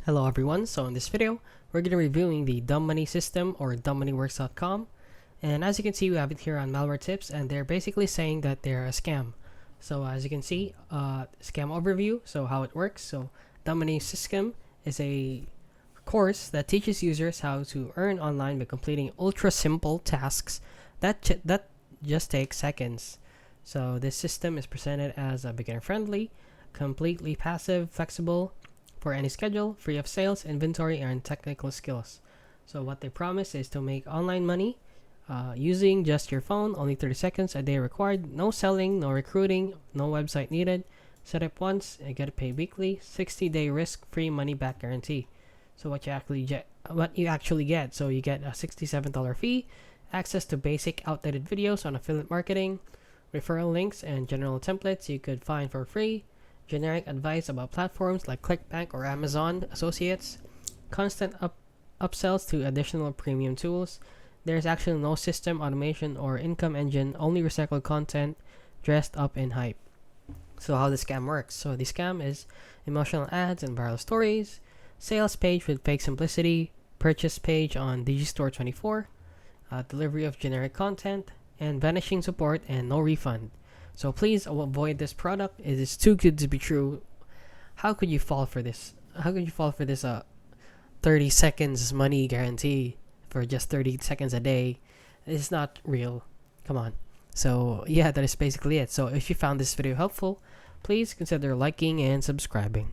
Hello everyone, so in this video, we're going to be reviewing the dumb money system or dumbmoneyworks.com, and as you can see we have it here on malware tips, and they're basically saying that they're a scam. So as you can see, scam overview, so how it works. So dumb money system is a course that teaches users how to earn online by completing ultra simple tasks that just take seconds. So this system is presented as a beginner friendly, completely passive, flexible, for any schedule, free of sales, inventory, and technical skills. So what they promise is to make online money using just your phone, only 30 seconds a day required, no selling, no recruiting, no website needed. Set up once and get paid weekly, 60-day risk-free money-back guarantee. So what you actually get, so you get a $67 fee, access to basic outdated videos on affiliate marketing, referral links, and general templates you could find for free, generic advice about platforms like ClickBank or Amazon Associates, constant upsells to additional premium tools. There's actually no system, automation, or income engine, only recycled content dressed up in hype. So how the scam works. So the scam is emotional ads and viral stories, sales page with fake simplicity, purchase page on Digistore24, delivery of generic content, and vanishing support and no refund. So please avoid this product. It is too good to be true. How could you fall for this? How could you fall for this 30 seconds money guarantee for just 30 seconds a day? It's not real. Come on. So yeah, that is basically it. So if you found this video helpful, please consider liking and subscribing.